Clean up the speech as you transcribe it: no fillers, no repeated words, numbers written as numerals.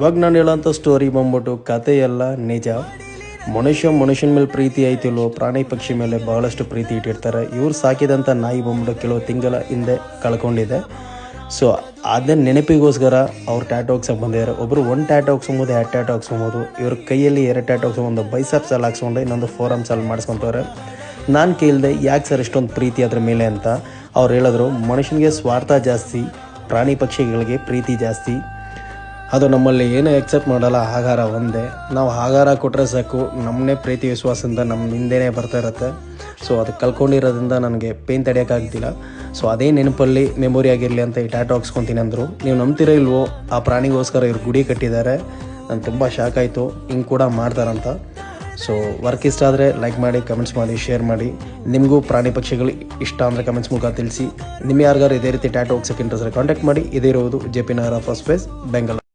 ಇವಾಗ ನಾನು ಹೇಳೋಂಥ ಸ್ಟೋರಿ ಬಂದ್ಬಿಟ್ಟು ಕತೆ ಎಲ್ಲ ನಿಜ. ಮನುಷ್ಯನ ಮೇಲೆ ಪ್ರೀತಿ ಐತಿಲ್ಲೋ, ಪ್ರಾಣಿ ಪಕ್ಷಿ ಮೇಲೆ ಬಹಳಷ್ಟು ಪ್ರೀತಿ ಇಟ್ಟಿರ್ತಾರೆ. ಇವ್ರು ಸಾಕಿದಂಥ ನಾಯಿ ಬಂದ್ಬಿಟ್ಟು ಕೆಲವು ತಿಂಗಳ ಹಿಂದೆ ಕಳ್ಕೊಂಡಿದೆ. ಸೊ ಅದನ್ನ ನೆನಪಿಗೋಸ್ಕರ ಅವ್ರು ಟ್ಯಾಟೋ ಹಾಕ್ಸಕ್ಕೆ ಬಂದಿದ್ದಾರೆ. ಒಬ್ಬರು 1 ಟ್ಯಾಟೋ ಹಾಕ್ಸ್ಬೋದು, 2 ಟ್ಯಾಟೋ ಹಾಕ್ಸ್ಬೋದು. ಇವ್ರ ಕೈಯಲ್ಲಿ 2 ಟ್ಯಾಟೋ ಹಾಕ್ಸ್ಕೊಂಡು, ಒಂದು ಬೈಸಪ್ಸಲ್ಲಿ ಹಾಕ್ಸ್ಕೊಂಡು ಇನ್ನೊಂದು ಫೋರಮ್ಸಲ್ಲಿ ಮಾಡಿಸ್ಕೊತಾರೆ. ನಾನು ಕೇಳಿದೆ ಯಾಕೆ ಸರ್ ಇಷ್ಟೊಂದು ಪ್ರೀತಿ ಅದ್ರ ಮೇಲೆ ಅಂತ. ಅವ್ರು ಹೇಳಿದ್ರು, ಮನುಷ್ಯನಿಗೆ ಸ್ವಾರ್ಥ ಜಾಸ್ತಿ, ಪ್ರಾಣಿ ಪಕ್ಷಿಗಳಿಗೆ ಪ್ರೀತಿ ಜಾಸ್ತಿ. ಅದು ನಮ್ಮಲ್ಲಿ ಏನೂ ಎಕ್ಸೆಪ್ಟ್ ಮಾಡಲ್ಲ, ಆಹಾರ ಒಂದೇ. ನಾವು ಆಹಾರ ಕೊಟ್ಟರೆ ಸಾಕು, ನಮ್ಮನ್ನೇ ಪ್ರೀತಿ ವಿಶ್ವಾಸದಿಂದ ನಮ್ಮ ಹಿಂದೆನೇ ಬರ್ತಾ ಇರುತ್ತೆ. ಸೊ ಅದು ಕಳ್ಕೊಂಡಿರೋದ್ರಿಂದ ನನಗೆ ಪೇನ್ ತಡೆಯೋಕ್ಕಾಗ್ತಿಲ್ಲ. ಸೊ ಅದೇ ನೆನಪಲ್ಲಿ ಮೆಮೊರಿ ಆಗಿರಲಿ ಅಂತ ಈ ಟ್ಯಾಟೋ ಹಾಕ್ಸ್ಕೊತೀನಿ ಅಂದರು. ನೀವು ನಂಬ್ತಿರೋ ಇಲ್ವೋ, ಆ ಪ್ರಾಣಿಗೋಸ್ಕರ ಇವ್ರು ಗುಡಿ ಕಟ್ಟಿದ್ದಾರೆ. ನಂಗೆ ತುಂಬ ಶಾಕ್ ಆಯಿತು, ಹಿಂಗೆ ಕೂಡ ಮಾಡ್ತಾರಂತ. ಸೊ ವರ್ಕ್ ಇಷ್ಟ ಆದರೆ ಲೈಕ್ ಮಾಡಿ, ಕಮೆಂಟ್ಸ್ ಮಾಡಿ, ಶೇರ್ ಮಾಡಿ. ನಿಮಗೂ ಪ್ರಾಣಿ ಪಕ್ಷಿಗಳು ಇಷ್ಟ ಅಂದರೆ ಕಮೆಂಟ್ಸ್ ಮೂಲಕ ತಿಳಿಸಿ. ನಿಮ್ಮ ಯಾರಿಗಾರು ಇದೇ ರೀತಿ ಟ್ಯಾಟೋ ಹಾಕ್ಸೋಕ್ಕೆ ಇಂಟ್ರೆಸ್ಟ್ ಕಾಂಟ್ಯಾಕ್ಟ್ ಮಾಡಿ. ಇದೇ ಇರುವುದು JP ನಗರ ಫಸ್ಟ್ ಫೇಸ್, ಬೆಂಗಳೂರು.